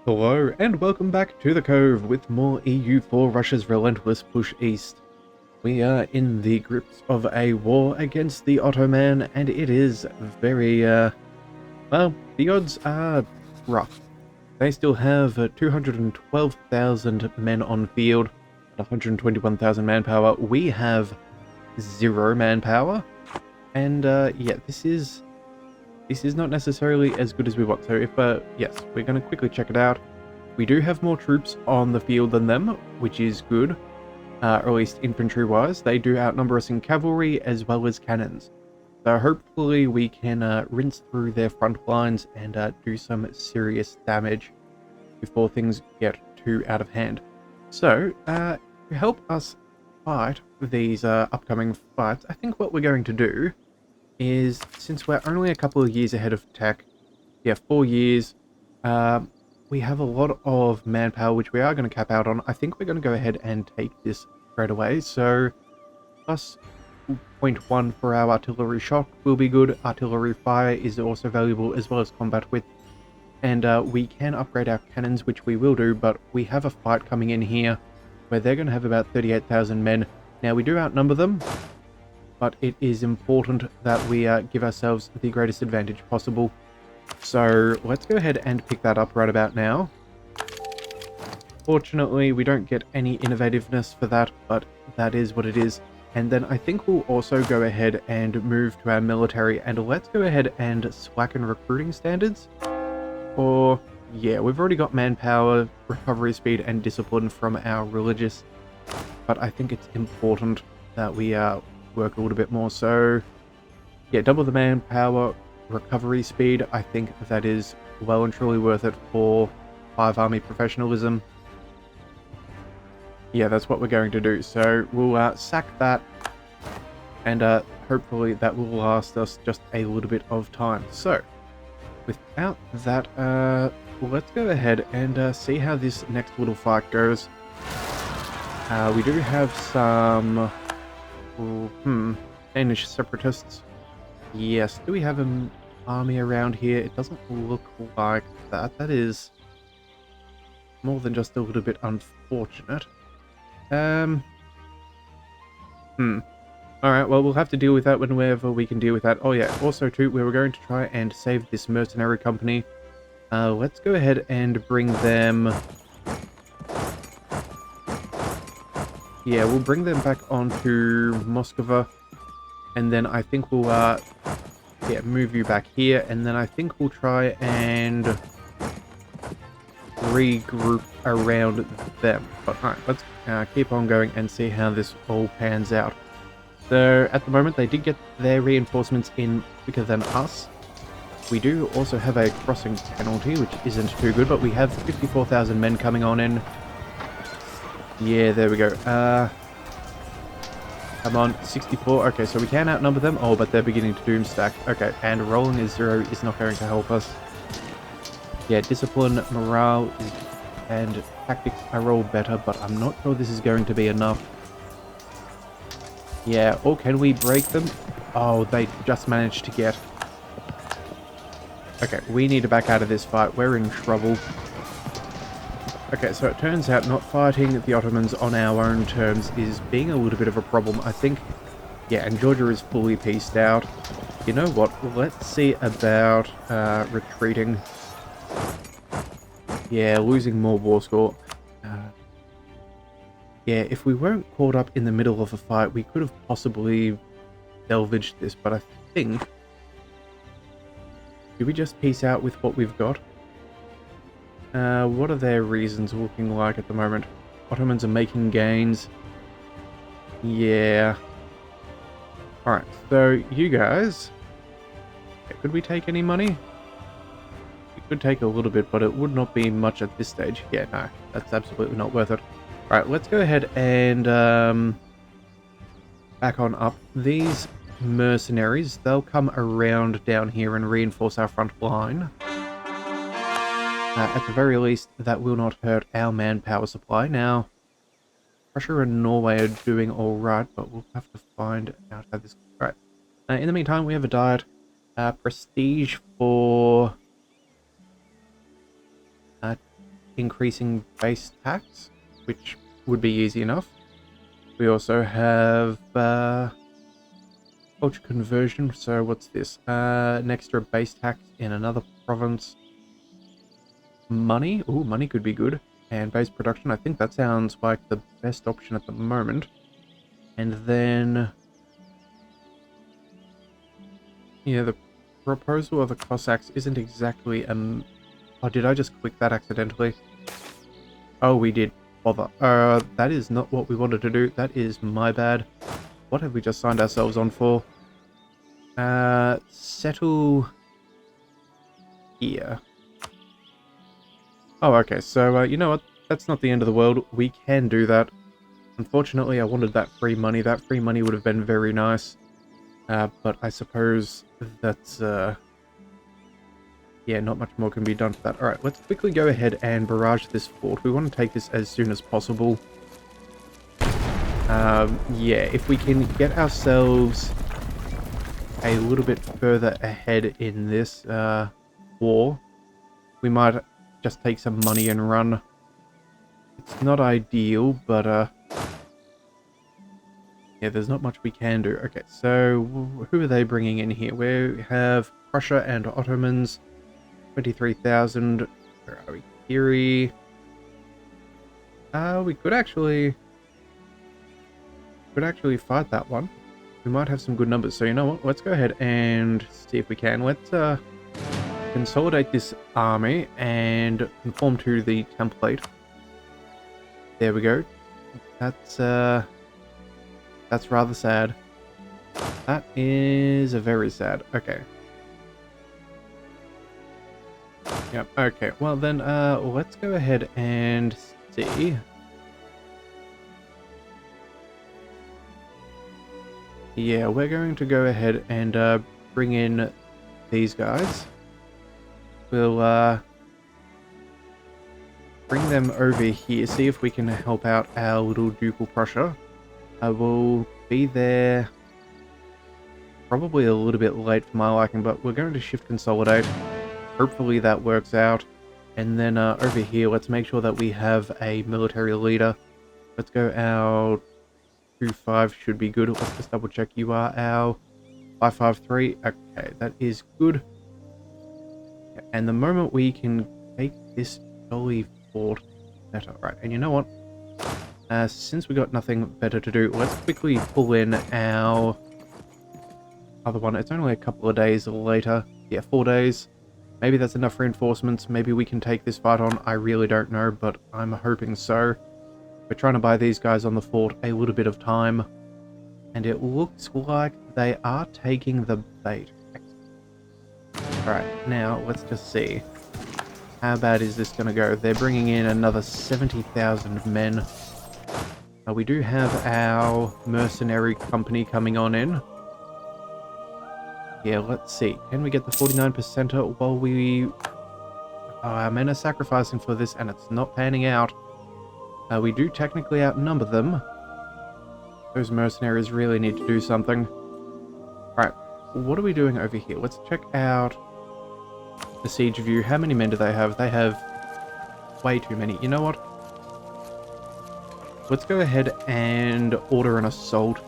Hello, and welcome back to the Cove with more EU4 Russia's relentless push east. We are in the grips of a war against the Ottoman, and it is very, well, the odds are rough. They still have 212,000 men on field and 121,000 manpower. We have 0 manpower, and yeah, this is not necessarily as good as we want. So if, yes, we're going to quickly check it out. We do have more troops on the field than them, which is good, or at least infantry-wise. They do outnumber us in cavalry as well as cannons. So hopefully we can rinse through their front lines and do some serious damage before things get too out of hand. So, to help us fight these upcoming fights, I think what we're going to do is, since we're only a couple of years ahead of tech, 4 years, we have a lot of manpower, which we are going to cap out on. I think we're going to go ahead and take this straight away. So, plus 0.1 for our artillery shock will be good. Artillery fire is also valuable, as well as combat width. And we can upgrade our cannons, which we will do, but we have a fight coming in here where they're going to have about 38,000 men. Now, we do outnumber them, but it is important that we give ourselves the greatest advantage possible. So let's go ahead and pick that up right about now. Fortunately, we don't get any innovativeness for that, but that is what it is. And then I think we'll also go ahead and move to our military, and let's go ahead and slacken recruiting standards. Or, yeah, we've already got manpower, recovery speed, and discipline from our religious, but I think it's important that we work a little bit more. So, yeah, double the manpower, recovery speed. I think that is well and truly worth it for 5 army professionalism. Yeah, that's what we're going to do. So we'll sack that, and hopefully that will last us just a little bit of time. So without that, let's go ahead and see how this next little fight goes. We do have some Danish separatists. Yes, do we have an army around here? It doesn't look like that. That is more than just a little bit unfortunate. Alright, well, we'll have to deal with that whenever we can deal with that. Oh yeah, also too, we were going to try and save this mercenary company. Let's go ahead and bring them... Yeah, we'll bring them back onto Muscovy. And then I think we'll, move you back here. And then I think we'll try and regroup around them. But alright, let's keep on going and see how this all pans out. So, at the moment, they did get their reinforcements in quicker than us. We do also have a crossing penalty, which isn't too good, but we have 54,000 men coming on in. Yeah, there we go. Come on, 64. Okay, so we can outnumber them. Oh, but they're beginning to doom stack. Okay, and rolling is 0 is not going to help us. Yeah, discipline, morale, and tactics are all better, but I'm not sure this is going to be enough. Yeah, or can we break them? Oh, they just managed to get... Okay, we need to back out of this fight. We're in trouble. Okay, so it turns out not fighting the Ottomans on our own terms is being a little bit of a problem, I think. Yeah, and Georgia is fully pieced out. You know what? Let's see about retreating. Yeah, losing more war score. Yeah, if we weren't caught up in the middle of a fight, we could have possibly salvaged this, but I think... Do we just peace out with what we've got? What are their reasons looking like at the moment? Ottomans are making gains. Yeah. Alright, so you guys... Could we take any money? We could take a little bit, but it would not be much at this stage. Yeah, no, that's absolutely not worth it. Alright, let's go ahead and back on up. These mercenaries, they'll come around down here and reinforce our front line. At the very least, that will not hurt our manpower supply. Now, Russia and Norway are doing alright, but we'll have to find out how this... Alright. In the meantime, we have a diet. Prestige for... increasing base tax, which would be easy enough. We also have culture conversion. So what's this? An extra base tax in another province. Money. Ooh, money could be good. And base production. I think that sounds like the best option at the moment. And then, yeah, the proposal of the Cossacks isn't exactly oh, did I just click that accidentally? Oh, we did. Bother. That is not what we wanted to do. That is my bad. What have we just signed ourselves on for? Settle here. Oh, okay. So, you know what? That's not the end of the world. We can do that. Unfortunately, I wanted that free money. That free money would have been very nice. But I suppose that's, yeah, not much more can be done for that. Alright, let's quickly go ahead and barrage this fort. We want to take this as soon as possible. Yeah, if we can get ourselves a little bit further ahead in this war, we might just take some money and run. It's not ideal, but yeah, there's not much we can do. Okay, so who are they bringing in here? We have Prussia and Ottomans. 23,000. Where are we? Kiri. We could actually fight that one. We might have some good numbers. So you know what? Let's go ahead and see if we can. Let's consolidate this army and conform to the template. There we go. That's rather sad. That is very sad. Okay. Yep, okay. Well then, let's go ahead and see. Yeah, we're going to go ahead and bring in these guys. We'll bring them over here, see if we can help out our little Ducal Prussia. I will be there probably a little bit late for my liking, but we're going to shift consolidate. Hopefully that works out. And then over here, let's make sure that we have a military leader. Let's go our 2-5 should be good. Let's just double check. You are our 553. Okay, that is good. And the moment we can take this jolly fort better. Right, and you know what? Since we got nothing better to do, let's quickly pull in our other one. It's only a couple of days later. Yeah, 4 days. Maybe that's enough reinforcements. Maybe we can take this fight on. I really don't know, but I'm hoping so. We're trying to buy these guys on the fort a little bit of time. And it looks like they are taking the bait. Alright, now let's just see. How bad is this going to go? They're bringing in another 70,000 men. We do have our mercenary company coming on in. Yeah, let's see. Can we get the 49%er while we... our men are sacrificing for this and it's not panning out. We do technically outnumber them. Those mercenaries really need to do something. Alright, what are we doing over here? Let's check out the siege view. How many men do they have? They have way too many. You know what? Let's go ahead and order an assault.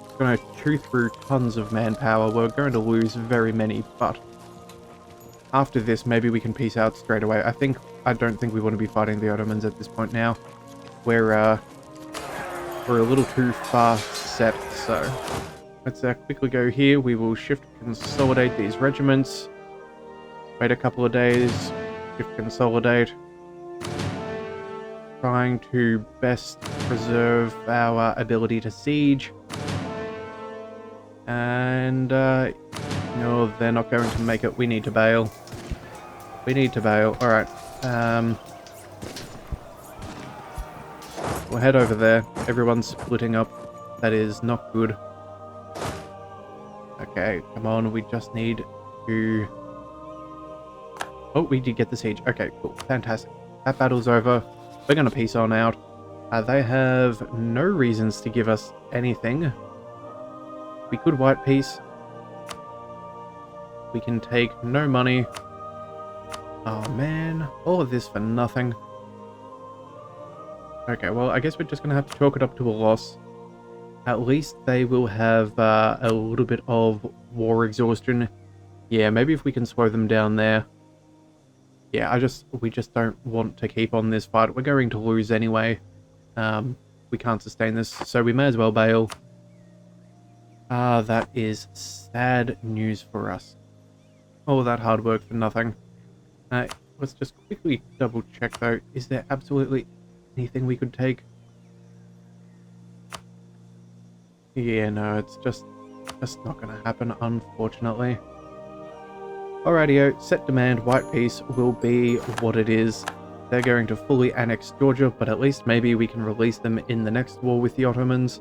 It's going to chew through tons of manpower. We're going to lose very many, but after this, maybe we can peace out straight away. I don't think we want to be fighting the Ottomans at this point now. We're a little too far set, so let's quickly go here. We will shift consolidate these regiments. Wait a couple of days. Shift consolidate. Trying to best preserve our ability to siege. And, no, they're not going to make it. We need to bail. We need to bail. Alright. We'll head over there. Everyone's splitting up. That is not good. Okay, come on. We just need to... Oh, we did get the siege. Okay, cool. Fantastic. That battle's over. We're going to peace on out. They have no reasons to give us anything. We could white peace. We can take no money. Oh man, all of this for nothing. Okay, well, I guess we're just going to have to chalk it up to a loss. At least they will have a little bit of war exhaustion. Yeah, maybe if we can slow them down there. Yeah, we just don't want to keep on this fight. We're going to lose anyway. We can't sustain this, so we may as well bail. That is sad news for us. All that hard work for nothing. Let's just quickly double check though. Is there absolutely anything we could take? Yeah, no, it's just not gonna happen, unfortunately. Alrighty-o, set demand, white peace will be what it is. They're going to fully annex Georgia, but at least maybe we can release them in the next war with the Ottomans.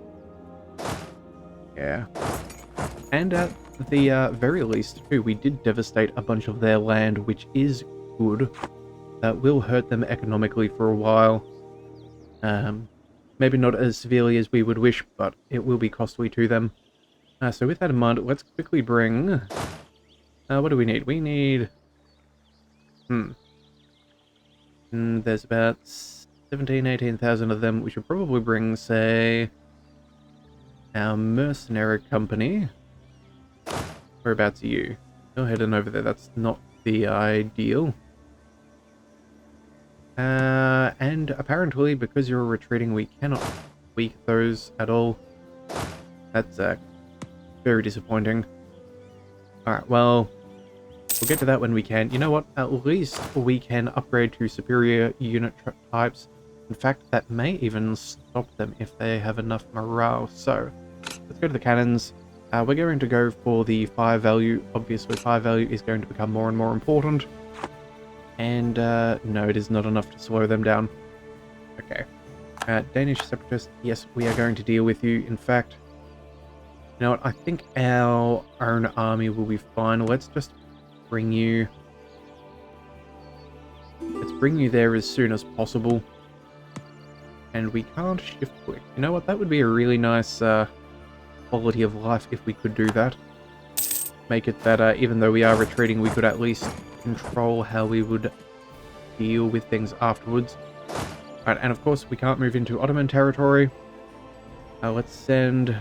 Yeah. And at the very least, too, we did devastate a bunch of their land, which is good. That will hurt them economically for a while. Maybe not as severely as we would wish, but it will be costly to them. So with that in mind, let's quickly bring... what do we need? We need... there's about 18,000 of them. We should probably bring, say... our mercenary company. Whereabouts are you? Go ahead and over there. That's not the ideal. And apparently, because you're retreating, we cannot tweak those at all. That's very disappointing. Alright, well, we'll get to that when we can. You know what? At least we can upgrade to superior unit types. In fact, that may even stop them if they have enough morale. So, let's go to the cannons. We're going to go for the fire value. Obviously, fire value is going to become more and more important. And, no, it is not enough to slow them down. Okay. Danish separatists, yes, we are going to deal with you. In fact, you know what? I think our own army will be fine. Let's just bring you... Let's bring you there as soon as possible. And we can't shift quick. You know what? That would be a really nice quality of life if we could do that. Make it that even though we are retreating, we could at least control how we would deal with things afterwards. Alright, and of course we can't move into Ottoman territory. Let's send...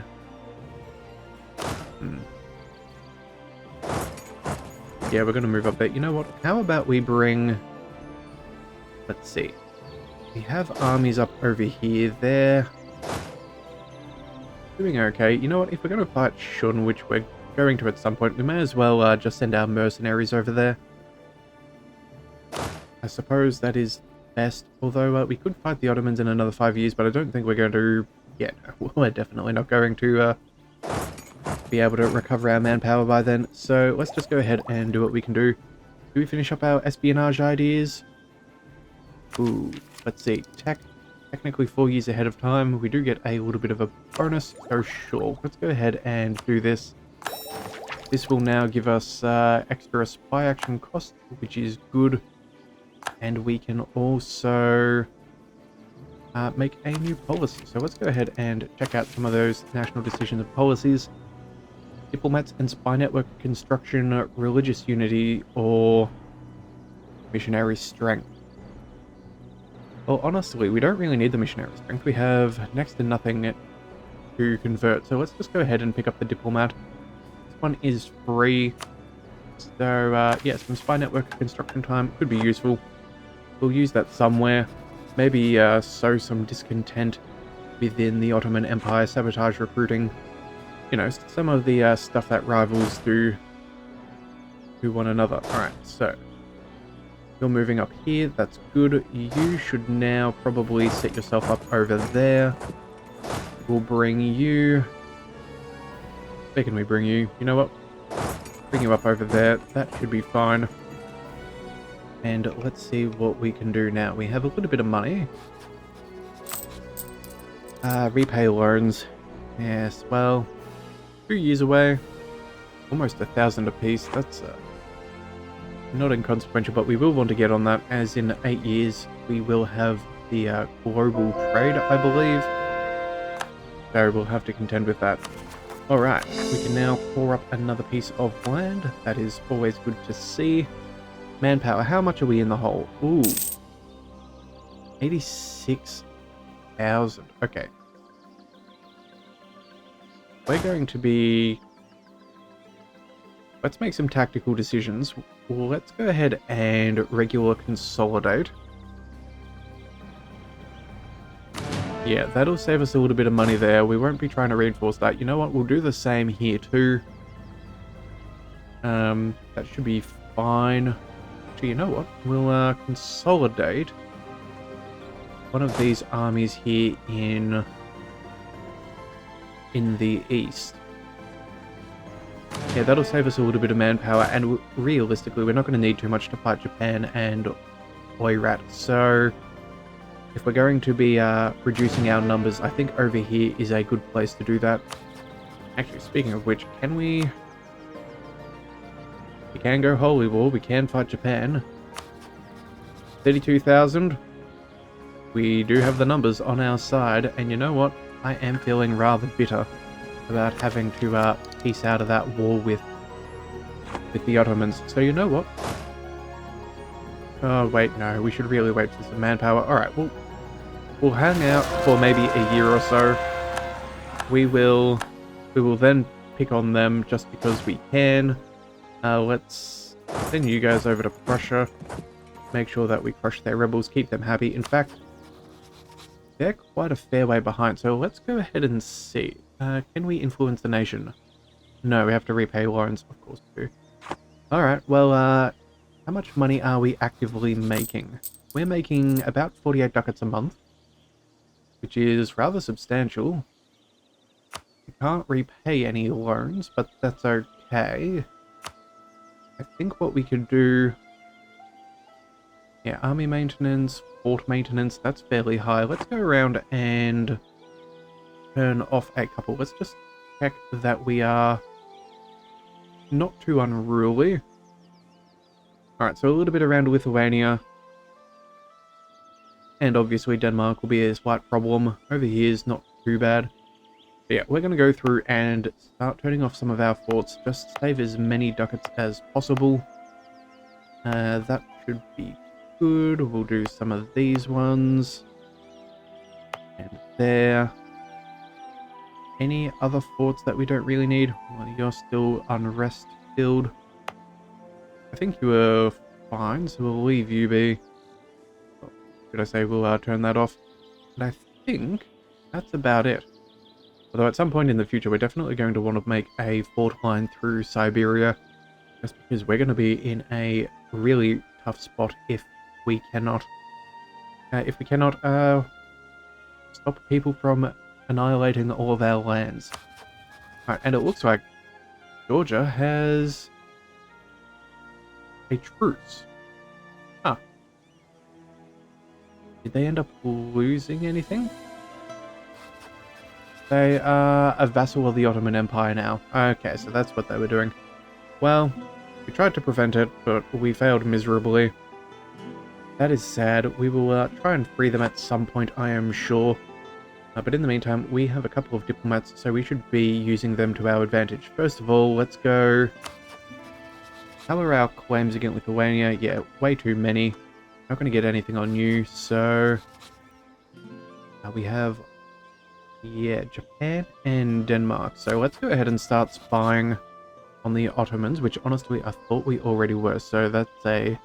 Yeah, we're going to move up there. You know what? How about we bring... Let's see. We have armies up over here. They're doing okay. You know what? If we're going to fight Shun, which we're going to at some point, we may as well just send our mercenaries over there. I suppose that is best. Although we could fight the Ottomans in another 5 years, but I don't think we're going to... Yeah, no, we're definitely not going to be able to recover our manpower by then. So let's just go ahead and do what we can do. Do we finish up our espionage ideas? Ooh, let's see. Technically 4 years ahead of time. We do get a little bit of a bonus, so sure. Let's go ahead and do this. This will now give us extra spy action cost, which is good. And we can also make a new policy. So let's go ahead and check out some of those national decisions and policies. Diplomats and spy network construction, religious unity, or missionary strength. Well, honestly, we don't really need the missionary strength. We have next to nothing to convert. So let's just go ahead and pick up the diplomat. This one is free. So, yeah, some spy network construction time could be useful. We'll use that somewhere. Maybe sow some discontent within the Ottoman Empire, sabotage recruiting. You know, some of the stuff that rivals do to one another. Alright, so you're moving up here. That's good. You should now probably set yourself up over there. We'll bring you... Where can we bring you? You know what? Bring you up over there. That should be fine. And let's see what we can do now. We have a little bit of money. Repay loans. Yes, well, 2 years away. Almost 1,000 apiece. That's not inconsequential, but we will want to get on that, as in 8 years we will have the global trade, I believe. So we'll have to contend with that. Alright, we can now pour up another piece of land. That is always good to see. Manpower, how much are we in the hole? Ooh. 86,000. Okay. We're going to be... Let's make some tactical decisions. Let's go ahead and regular consolidate. Yeah, that'll save us a little bit of money there. We won't be trying to reinforce that. You know what? We'll do the same here too. That should be fine. Actually, you know what? We'll consolidate one of these armies here in the east. Yeah, that'll save us a little bit of manpower, and realistically, we're not going to need too much to fight Japan and Oirat. So, if we're going to be reducing our numbers, I think over here is a good place to do that. Actually, speaking of which, can we... We can go Holy War, we can fight Japan. 32,000. We do have the numbers on our side, and you know what? I am feeling rather bitter about having to peace out of that war with the Ottomans. So you know what? Oh wait, no, we should really wait for some manpower. Alright, we'll hang out for maybe a year or so. We will then pick on them just because we can. Let's send you guys over to Prussia. Make sure that we crush their rebels, keep them happy. In fact, they're quite a fair way behind, so let's go ahead and see. Can we influence the nation? No, we have to repay loans, of course we do. Alright, well, how much money are we actively making? We're making about 48 ducats a month, which is rather substantial. We can't repay any loans, but that's okay. I think what we could do... Yeah, army maintenance, fort maintenance, that's fairly high. Let's go around and turn off a couple. Let's just check that we are not too unruly. Alright, so a little bit around Lithuania. And obviously Denmark will be a slight problem. Over here is not too bad. But yeah, we're going to go through and start turning off some of our forts. Just save as many ducats as possible. That should be good. We'll do some of these ones. And there. Any other forts that we don't really need? Well, you're still unrest filled. I think you are fine, so we'll leave you be. Oh, should I say we'll turn that off? And I think that's about it. Although at some point in the future, we're definitely going to want to make a fort line through Siberia. Just because we're going to be in a really tough spot if we cannot stop people from annihilating all of our lands. Alright, and it looks like Georgia has a truce. Huh. Did they end up losing anything? They are a vassal of the Ottoman Empire now. Okay, so that's what they were doing. Well, we tried to prevent it, but we failed miserably. That is sad. We will try and free them at some point, I am sure. But in the meantime, we have a couple of diplomats, so we should be using them to our advantage. First of all, let's go... How are our claims against Lithuania? Yeah, way too many. Not going to get anything on you, so... we have... Yeah, Japan and Denmark. So let's go ahead and start spying on the Ottomans, which honestly I thought we already were. So that's a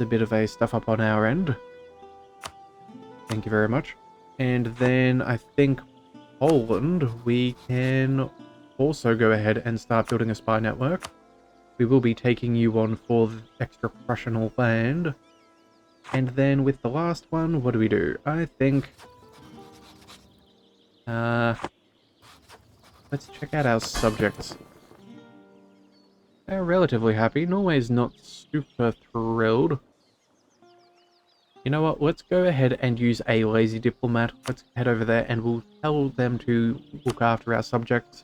bit of a stuff up on our end. Thank you very much. And then I think Poland, we can also go ahead and start building a spy network. We will be taking you on for the extra Prussian land. And then with the last one, what do we do? I think... let's check out our subjects. They're relatively happy. Norway's not super thrilled. You know what? Let's go ahead and use a lazy diplomat. Let's head over there and we'll tell them to look after our subjects.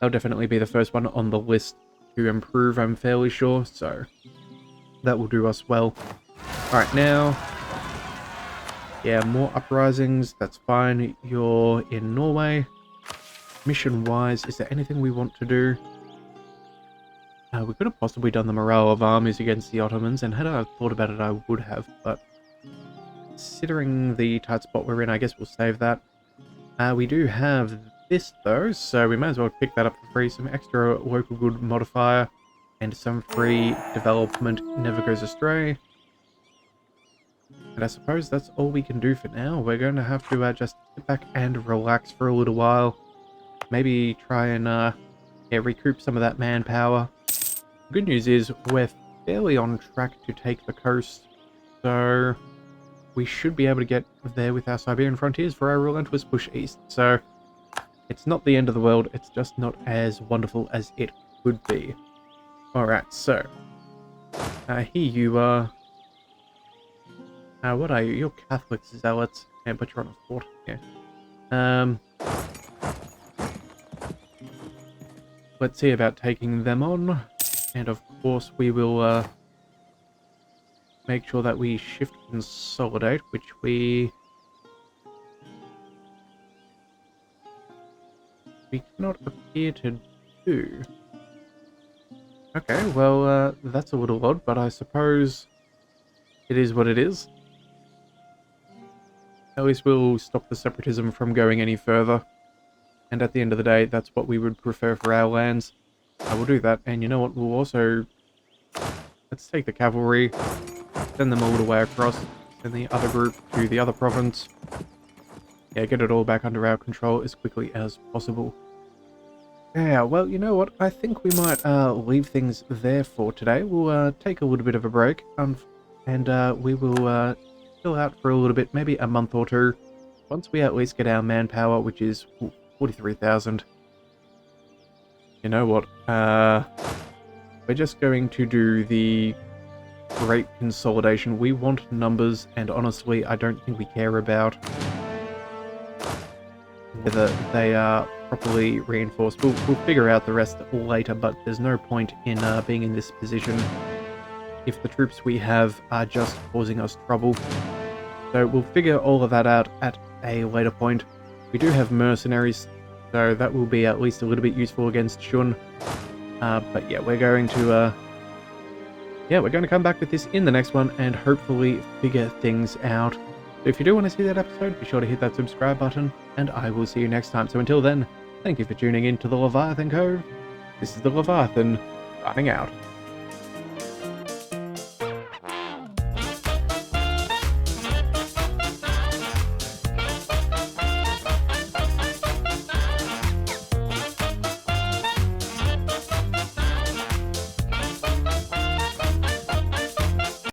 They'll definitely be the first one on the list to improve, I'm fairly sure. So that will do us well. Alright, now... Yeah, more uprisings, that's fine. You're in Norway. Mission-wise, is there anything we want to do? We could have possibly done the morale of armies against the Ottomans, and had I thought about it, I would have, but considering the tight spot we're in, I guess we'll save that. We do have this, though, so we may as well pick that up for free. Some extra local good modifier, and some free development never goes astray. And I suppose that's all we can do for now. We're going to have to just sit back and relax for a little while. Maybe try and recoup some of that manpower. Good news is we're fairly on track to take the coast, so we should be able to get there with our Siberian frontiers for our relentless push east. So it's not the end of the world, it's just not as wonderful as it could be. Alright, so here you are. What are you? You're Catholic zealots. Yeah, but you're on a fort. Yeah. Let's see about taking them on. And of course we will make sure that we shift consolidate, which we cannot appear to do. Okay, well, that's a little odd, but I suppose it is what it is. At least we'll stop the separatism from going any further. And at the end of the day, that's what we would prefer for our lands. I will do that, and you know what, we'll also... Let's take the cavalry, send them all the way across, send the other group to the other province. Yeah, get it all back under our control as quickly as possible. Yeah, well, you know what, I think we might leave things there for today. We'll take a little bit of a break, and we will chill out for a little bit, maybe a month or two, once we at least get our manpower, which is 43,000. You know what, we're just going to do the great consolidation. We want numbers, and honestly, I don't think we care about whether they are properly reinforced. We'll figure out the rest later, but there's no point in being in this position if the troops we have are just causing us trouble. So we'll figure all of that out at a later point. We do have mercenaries, so that will be at least a little bit useful against Shun. But yeah, we're going to come back with this in the next one and hopefully figure things out. So if you do want to see that episode, be sure to hit that subscribe button, and I will see you next time. So until then, thank you for tuning in to the Leviathan Cove. This is the Leviathan, signing out.